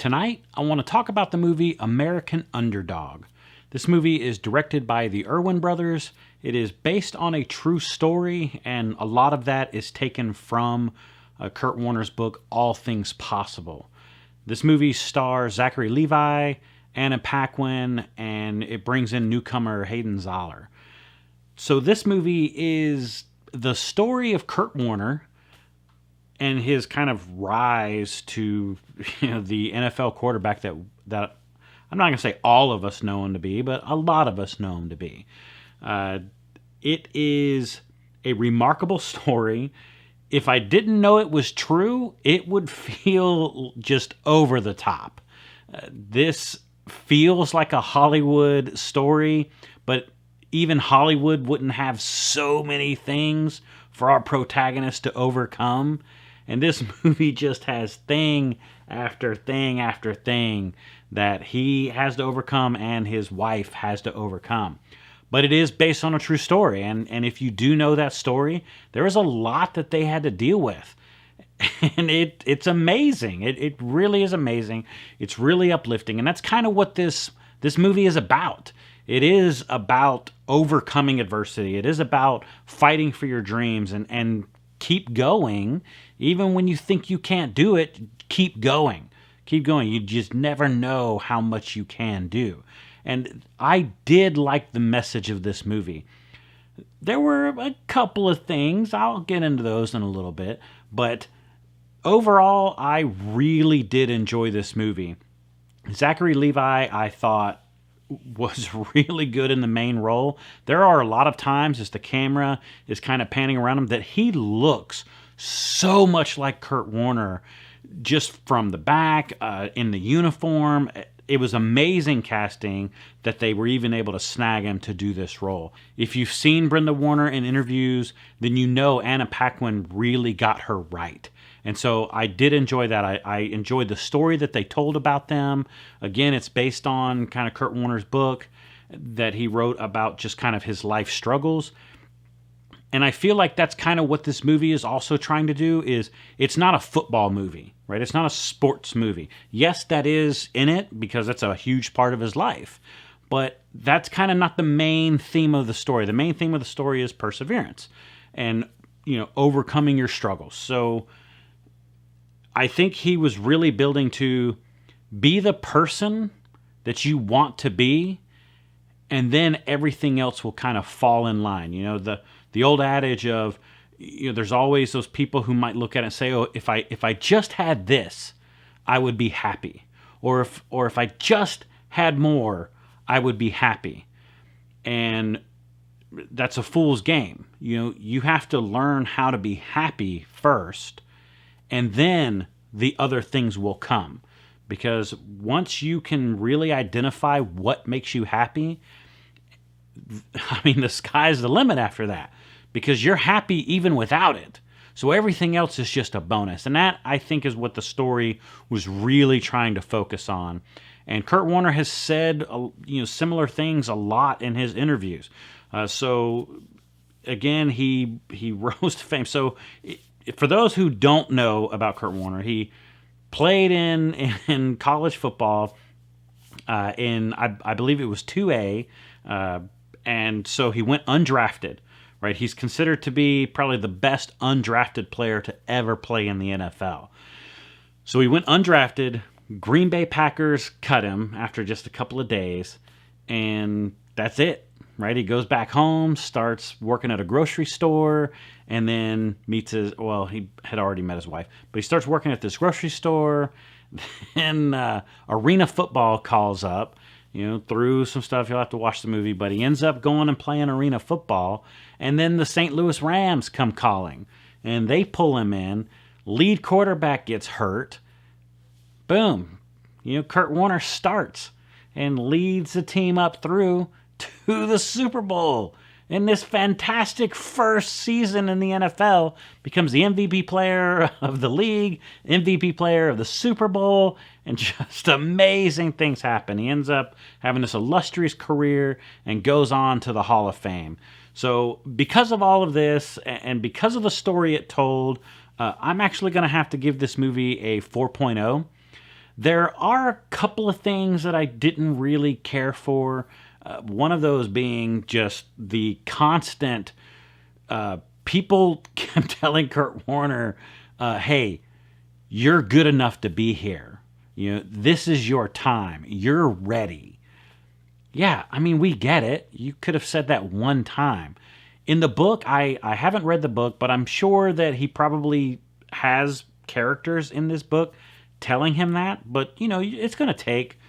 Tonight, I want to talk about the movie American Underdog. This movie is directed by the Erwin Brothers. It is based on a true story, and a lot of that is taken from Kurt Warner's book, All Things Possible. This movie stars Zachary Levi, Anna Paquin, and it brings in newcomer Hayden Zaller. So this movie is the story of Kurt Warner and his kind of rise to the NFL quarterback that I'm not going to say all of us know him to be, but a lot of us know him to be. It is a remarkable story. If I didn't know it was true, it would feel just over the top. This feels like a Hollywood story, but even Hollywood wouldn't have so many things for our protagonist to overcome. And this movie just has thing after thing after thing that he has to overcome and his wife has to overcome. But it is based on a true story. And if you do know that story, there is a lot that they had to deal with. And it's amazing. It really is amazing. It's really uplifting. And that's kind of what this movie is about. It is about overcoming adversity. It is about fighting for your dreams and keep going. Even when you think you can't do it, keep going. Keep going. You just never know how much you can do. And I did like the message of this movie. There were a couple of things. I'll get into those in a little bit. But overall, I really did enjoy this movie. Zachary Levi, I thought, was really good in the main role. There are a lot of times as the camera is kind of panning around him that he looks so much like Kurt Warner just from the back, in the uniform. It was amazing casting that they were even able to snag him to do this role. If you've seen Brenda Warner in interviews, then you know Anna Paquin really got her right. And so I did enjoy that. I enjoyed the story that they told about them. Again, it's based on kind of Kurt Warner's book that he wrote about just kind of his life struggles. And I feel like that's kind of what this movie is also trying to do. Is it's not a football movie, right? It's not a sports movie. Yes, that is in it because that's a huge part of his life. But that's kind of not the main theme of the story. The main theme of the story is perseverance and, overcoming your struggles. So I think he was really building to be the person that you want to be, and then everything else will kind of fall in line. The old adage of, there's always those people who might look at it and say, "Oh, if I just had this, I would be happy," or if I just had more, I would be happy. And that's a fool's game. You have to learn how to be happy first, and then the other things will come. Because once you can really identify what makes you happy, the sky's the limit after that. Because you're happy even without it. So everything else is just a bonus. And that, I think, is what the story was really trying to focus on. And Kurt Warner has said similar things a lot in his interviews. So, again, he rose to fame. So, for those who don't know about Kurt Warner, he played in college football in, I believe it was 2A. And so he went undrafted. Right, he's considered to be probably the best undrafted player to ever play in the NFL. So he went undrafted. Green Bay Packers cut him after just a couple of days, and that's it. Right, he goes back home, starts working at a grocery store, and then he had already met his wife, but he starts working at this grocery store. Then Arena Football calls up. Through some stuff, you'll have to watch the movie, but he ends up going and playing Arena Football. And then the St. Louis Rams come calling, and they pull him in. Lead quarterback gets hurt. Boom. Kurt Warner starts and leads the team up through to the Super Bowl. In this fantastic first season in the NFL, becomes the MVP player of the league, MVP player of the Super Bowl, and just amazing things happen. He ends up having this illustrious career and goes on to the Hall of Fame. So because of all of this, and because of the story it told, I'm actually going to have to give this movie a 4.0. There are a couple of things that I didn't really care for. One of those being just the constant people kept telling Kurt Warner, hey, you're good enough to be here. You know, this is your time. You're ready. Yeah, I mean, we get it. You could have said that one time. In the book, I haven't read the book, but I'm sure that he probably has characters in this book telling him that. But, you know, it's going to take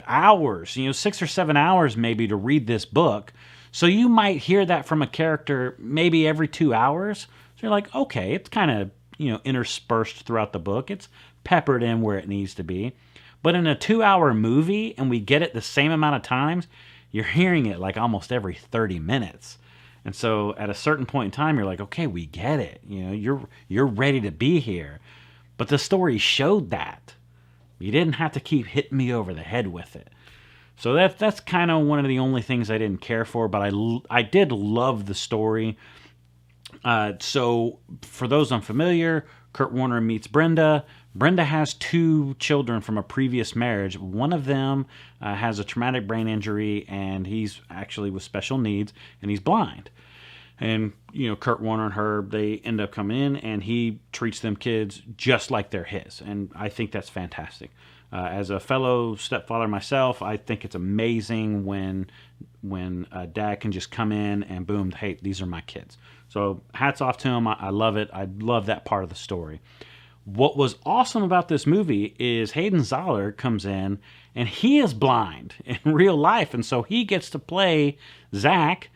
hours, 6 or 7 hours maybe to read this book. So you might hear that from a character maybe every 2 hours. So you're like, okay, it's kind of, interspersed throughout the book. It's peppered in where it needs to be. But in a 2-hour movie, and we get it the same amount of times, you're hearing it like almost every 30 minutes. And so at a certain point in time, you're like, okay, we get it. You're ready to be here. But the story showed that. You didn't have to keep hitting me over the head with it. So that's kind of one of the only things I didn't care for, but I did love the story. So for those unfamiliar, Kurt Warner meets Brenda. Brenda has 2 children from a previous marriage. One of them has a traumatic brain injury, and he's actually with special needs, and he's blind. And, Kurt Warner and her, they end up coming in, and he treats them kids just like they're his. And I think that's fantastic. As a fellow stepfather myself, I think it's amazing when dad can just come in and boom, hey, these are my kids. So hats off to him. I love it. I love that part of the story. What was awesome about this movie is Hayden Zaller comes in, and he is blind in real life. And so he gets to play Zach,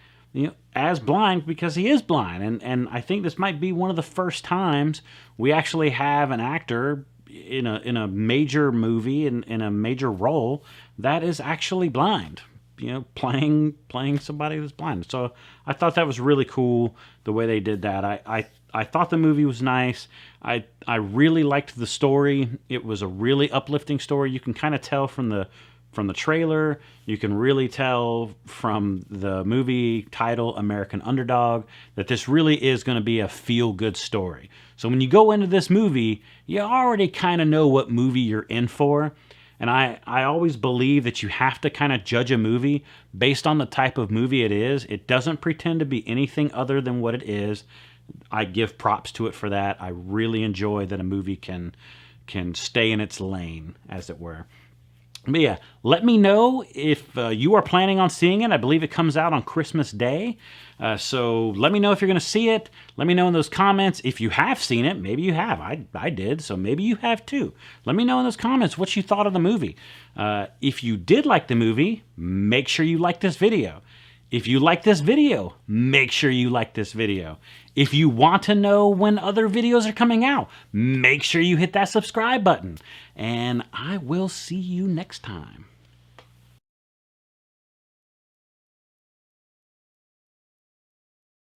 as blind because he is blind. And I think this might be one of the first times we actually have an actor in a major movie, in a major role, that is actually blind. Playing somebody that's blind. So I thought that was really cool the way they did that. I thought the movie was nice. I really liked the story. It was a really uplifting story. You can kind of tell from the trailer. You can really tell from the movie title American Underdog that this really is going to be a feel-good story. So when you go into this movie, you already kind of know what movie you're in for. And I always believe that you have to kind of judge a movie based on the type of movie it is. It doesn't pretend to be anything other than what it is. I give props to it for that. I really enjoy that a movie can stay in its lane, as it were. But yeah, let me know if you are planning on seeing it. I believe it comes out on Christmas Day. So let me know if you're going to see it. Let me know in those comments if you have seen it. Maybe you have. I did, so maybe you have too. Let me know in those comments what you thought of the movie. If you did like the movie, make sure you like this video. If you like this video, make sure you like this video. If you want to know when other videos are coming out, make sure you hit that subscribe button. And I will see you next time.